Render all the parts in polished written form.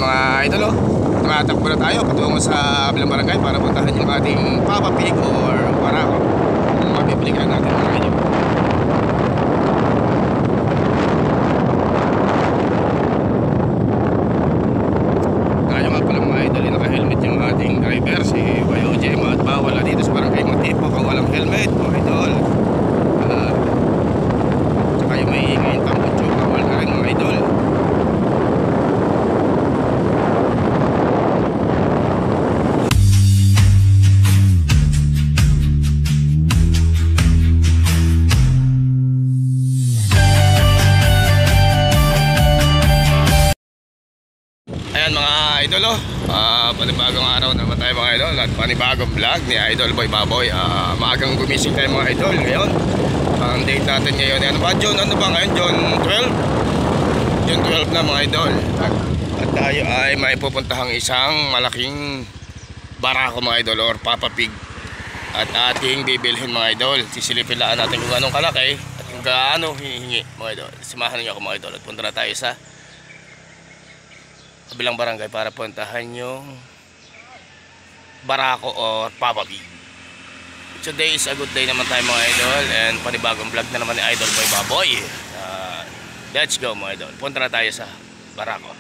mga idol, oh. Tumatakbo na tayo patungo sa kabilang barangay para puntahan yung ating Papa Pig or Barako. Kung mapipiligan natin mga idol. Tayo nga pala mga idol, naka-helmet yung ating driver, si Bayo Gemma, at bawal na dito sa barangay Matipo kung walang helmet mga idol. Tsaka yung may ingay yung tambutso, bawal na rin mga idol. Ayan mga idol, panibagong araw naman tayo mga idol at panibagong vlog ni Idol Boy Baboy. Maagang gumising tayo mga idol ngayon. Ang date natin ngayon, ano ba June? Ano ba ngayon? June 12? June 12 na mga idol. At tayo ay may pupuntahang isang malaking barako mga idol or Papa Pig. At ating bibilhin mga idol. Sisilipin lang natin kung anong kalaki at kung gaano hihingi mga idol. Samahan niyo ako mga idol at punta na tayo sa kabilang barangay para puntahan yung Barako or Papa Pig. Today is a good day naman tayo mga idol and panibagong vlog na naman ni Idol Boy Baboy. Let's go mga idol, punta na tayo sa Barako.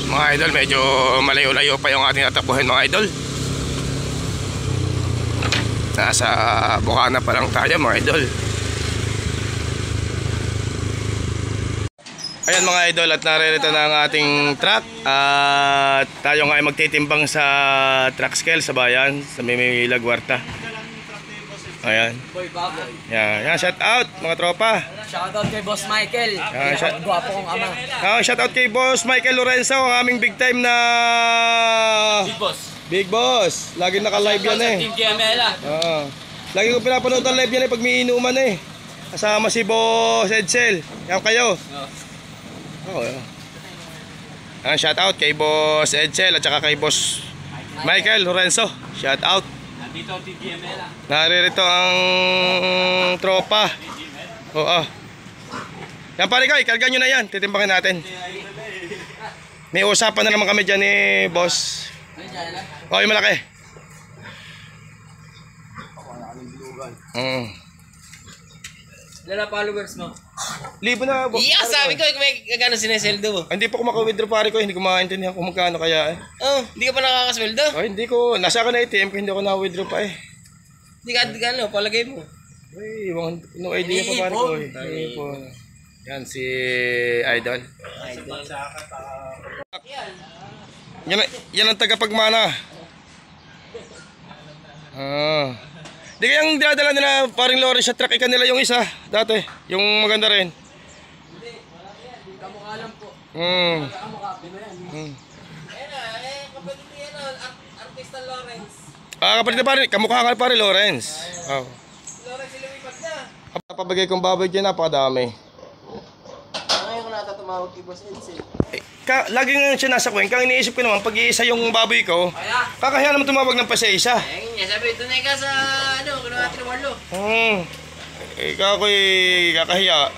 Mga idol, medyo malayo-layo pa yung ating tatakbuhin mga idol. Nasa Bukana pa lang tayo mga idol. Ayan mga idol, at naririto na ang ating truck. At tayo nga ay magtitimbang sa truck scale sa bayan, sa may Lagwarta. Ayan. Boy Baboy. Yan, shout out mga tropa. Shout out kay Boss Michael. Gwapo kong ama. Shout out kay Boss Michael Lorenzo, ang aming big time na Big Boss. Big Boss. Lagi naka-live yan eh. Team Kiamela. Lagi ko pinapanood ang live yan eh pag may inuman eh. Kasama si Boss Edsel. Yan kayo. Shout out kay Boss Edsel at saka kay Boss Michael Lorenzo. Shout out. Nandito ang Team Kiamela. Naririto ang tropa. Oo. Yan pare ko, ikarga nyo na yan. Titimbangin natin. May usapan na naman kami dyan ni Boss. Oh, yung malaki. Dala followers mo. Libo na. Iya, sabi ko, may gano'n sineseldo mo. Hindi pa ako maka-withdraw pare ko. Hindi ko maintindihan kung magkano kaya eh. Oh, hindi ka pa nakakasweldo? Oh, hindi ko. Nasa ka na ATM ko, hindi ako na-withdraw pa eh. Hindi ka gano'n, palagay mo. Uy, no idea pa pare ko eh. Yan si Idol. Yan ang tagapagmana. Di kayang dinadala nila paring lorry sa truck, ikan nila yung isa dati, yung maganda rin. Hindi, malaki yan, hindi kamukha lang po. Kamukha mo yan. Kapatid yan, Artista Lawrence. Kapatid na pare, kamukha ka pare Lawrence. Lawrence ilumipad na. Papabagay kong baboy dyan, napakadami. Ngayon ko nata tumawag kay Boss Edsel. Lagi nga siya nasa kweng. Kang iniisip ko naman, pag iisa yung baboy ko, kakahiya naman tumawag ng pasa-isa. Ayun niya, sabi, tunay ka sa, kung natin walo. Ikaw ko'y kakahiya.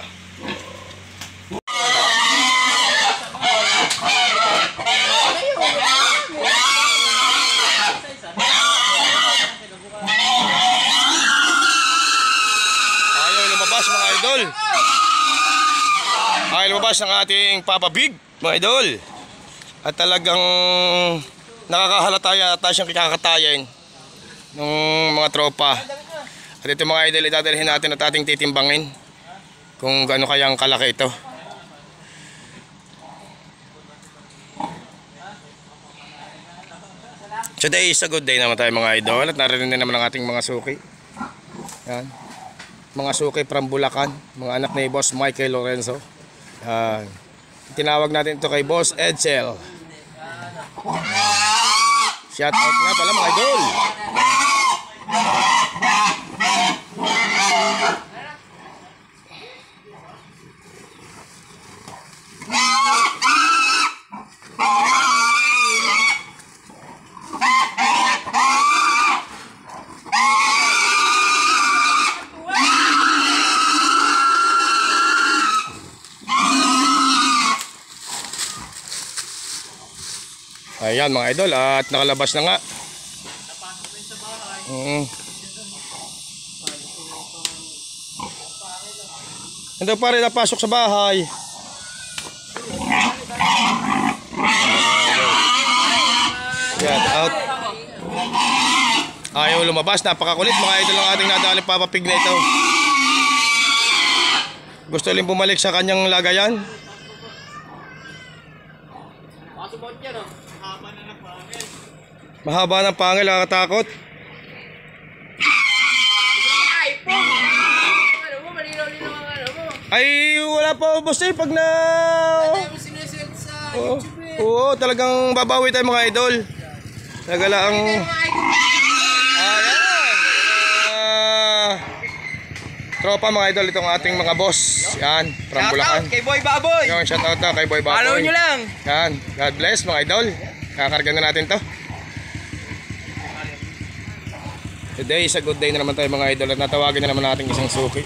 Ayaw lumabas mga idol. Ayaw lumabas ang ating Papa Pig mga idol. At talagang nakakahalata yata siyang kikakatayin ng mga tropa. At ito mga idol, idadalhin natin at ating titimbangin kung gaano kayang kalaki ito. Today is a good day naman tayo mga idol. At narinig naman ang ating mga suki. Yan. Mga suki from Bulacan, mga anak ni Boss Michael Lorenzo. Tinawag natin ito kay Boss Edsel. Shout out nga pala mga idol. Ayan mga idol, at nakalabas na nga. Ito pare, napasok sa bahay. Yan, out. Ayaw lumabas, napakakulit mga idol ang ating nadali Papa Pig na ito. Gusto rin bumalik sa kanyang lagayan. Mahaba ng pangil, nakakatakot. Ay, wala pa boss eh, pag na... Oo, talagang babawi tayo mga idol. Talaga lang. Ayan. Tropa mga idol, itong ating mga boss. Yan, from Bulacan. Shoutout kay Boy Baboy. Yung shoutout na kay Boy Baboy. Follow nyo lang. Yan, God bless mga idol. Kakarga na natin to. Today is a good day na naman tayo mga idol. At natawagin na naman natin isang suki.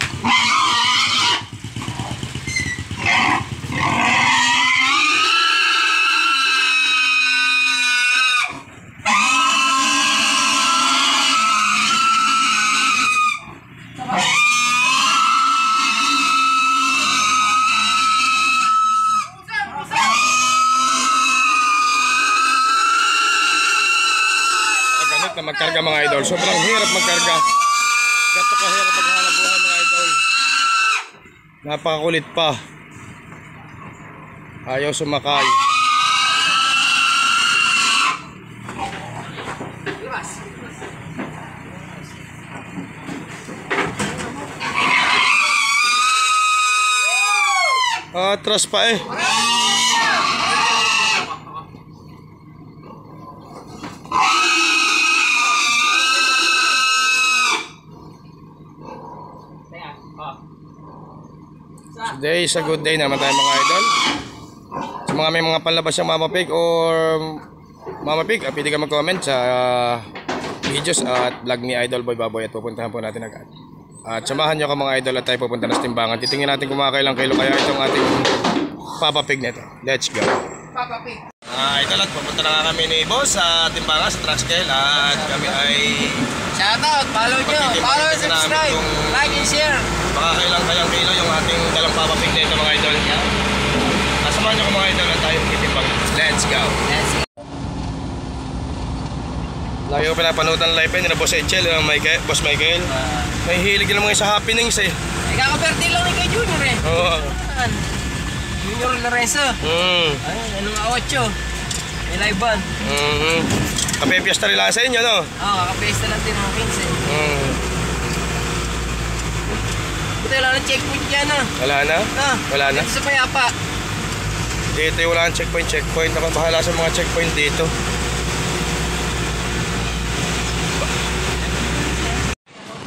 Na magkarga mga idol, sobrang hirap magkarga. Gato kahirap maghanap buhay mga idol. Napakakulit pa. Ayaw sumakay. Atras pa eh. Today is a good day naman tayo mga idol. Sa mga may mga panlabas yung Mama Pig or Mama Pig, pwede ka mag-comment sa videos at vlog ni Idol Boy Baboy at pupuntahan po natin agad. At samahan nyo ka mga idol at tayo pupunta na sa timbangan. Titingnan natin kung makakailang kilo kaya itong ating Papa Pig nito. Let's go. Papa Pig. Idol, at pupunta na nga kami ni Boss sa timbangan sa truck scale at kami ay Shoutout, follow nyo. Follow and subscribe. Like and share. makakailang kayang kilo yung ating dalang Papa Pig nito mga idol. Kasamahan nyo ko mga idol at tayo magtitimbang. Let's go. Let's go. Lagi ko pinapanutan live ni na Boss Echel, Boss Michael. May hilig din mga sa happenings eh. Ay, kakaberte lang ni kay Junior eh. Oo. Junior Lorenzo. Ayun, anong 8? May live band. Kape-fiesta rin lang sa inyo, no? Oo, kakapesta lang din ng 15. Buti wala ng checkpoint dyan ah. Wala na? Wala na? Dito sa Payapa. Dito wala ng checkpoint. Ako bahala sa mga checkpoint dito.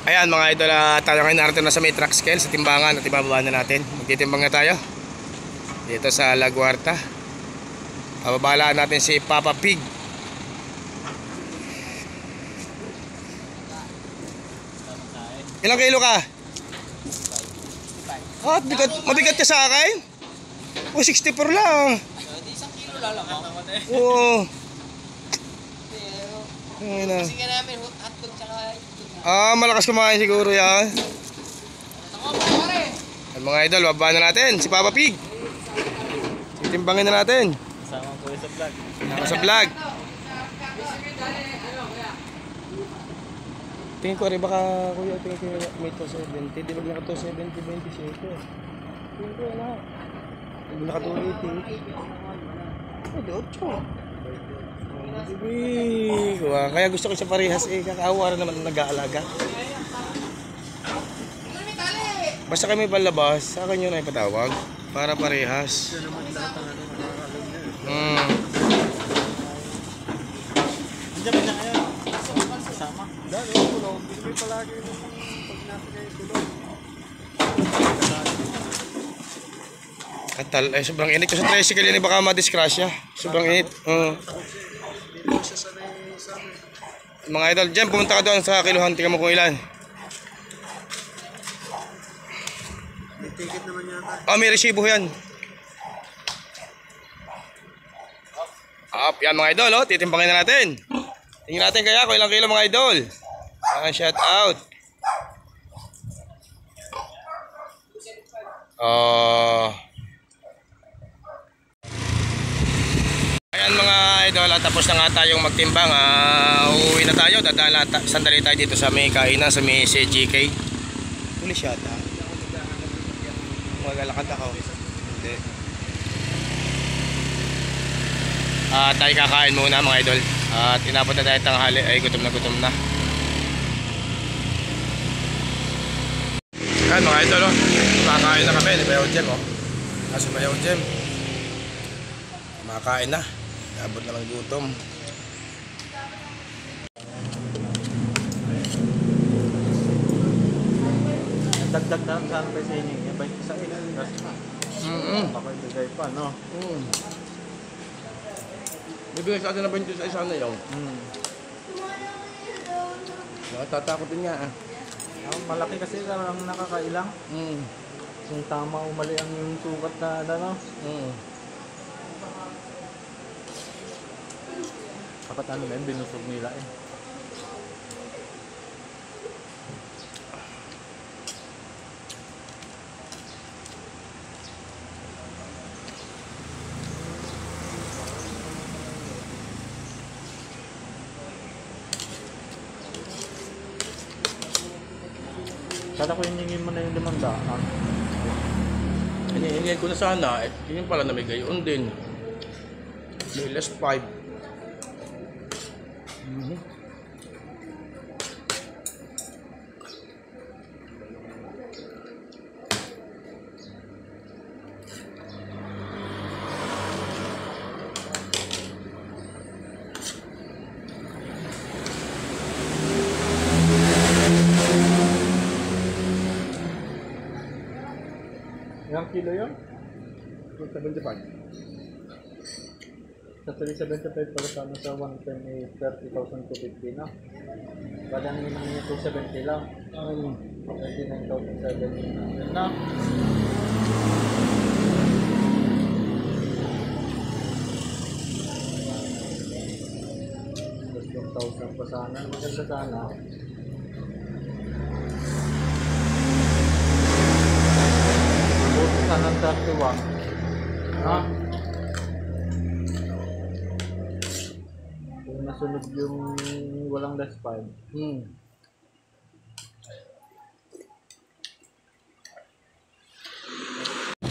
Ayan mga idol, tayo ngayon narito na sa may truck scale sa timbangan at ibababa na natin. Magtitimbang na tayo dito sa Laguarta. Pababalaan natin si Papa Pig. Ilang kilo ka? Ah, mabigat ka sa akin? O 64 lang. Hindi, 1 kilo lang ako. Oo. Ayun na. Kasi nga namin, hotdog tsaka... Malakas kumain siguro yan. Ako, pare! At mga idol, bababa na natin si Papa Pig. Titimbangin na natin. Kasama ko sa vlog. Sa vlog. Tingin ko rin baka kuya, tingin ko may 270. Di ba naka 270, 27? Tingin ko na. Di ba naka 280? Pwede 8. Kaya gusto ko siya parehas eh. Kakaawa rin naman nag-aalaga. Basta kami palabas, sa akin yun ay patawag. Para parehas. Diyan ba na ngayon? Kasama? Dalo, kulong. Hindi palagi pag nasa kayo kulong. Katal, sobrang init ko sa tricycle yun, baka madiskrasya. Sobrang init. Mga idol, dyan, pumunta ka doon sa kiluhan, tingnan mo kung ilan. May ticket naman yata. May resibo yan. up. Yan mga idol, oh. Titimbangin na natin. Tingnan natin kaya kung ilang kilo mga idol. Shout out. Ayan mga idol, tapos na nga tayong magtimbang. Uuwi na tayo. Sandali tayo dito sa may kainan, sa may CGK. Pulis yata. Magalakad ako. Hindi. Tayo kakain muna mga idol. At inabot na tayo tanghali. Ay gutom na. Ayan mga idol, oh. Kakain na kami. Bayaw Jem, oh. Kasi Bayaw Jem. Makakain na. Inabot na lang gutom. Dagdag na lang saan pa sa inyo. Yung 26. Baka ibigay pa, no? Bibigay sa atin na 20 sa isa na yun. Nakatatakotin nga, ah. Malaki kasi ang nakakailang. Kung tama o mali ang yung sukat na ano. Dapat ano na yun, binusog nila eh. Sana ko hiningin mo na yung 500. Hinihingihan ko na sana, yun pala na may gayon din. May less 5. Ilang kilo yun? 75. Sa 375 pala sana sa 110 is 30,250 na. Kaya naman naman yung 270 lang. 29,700 na. Just 1,000 pa sana. Maganda sana. Buti sana 31. Ha? Kung nasunod yung walang less 5.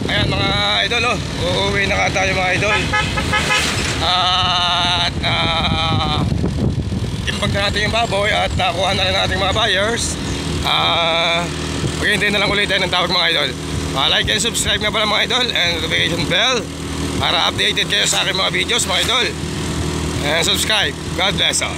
Ayan mga idol, oh. Uuwi na nga tayo mga idol. At timbang na natin yung baboy at nakuha na rin natin mga buyers. Maghihintay na lang ulit tayo ng tawag mga idol. Like and subscribe na pala mga idol and notification bell para updated kayo sa aking mga videos mga idol. And subscribe. God bless all.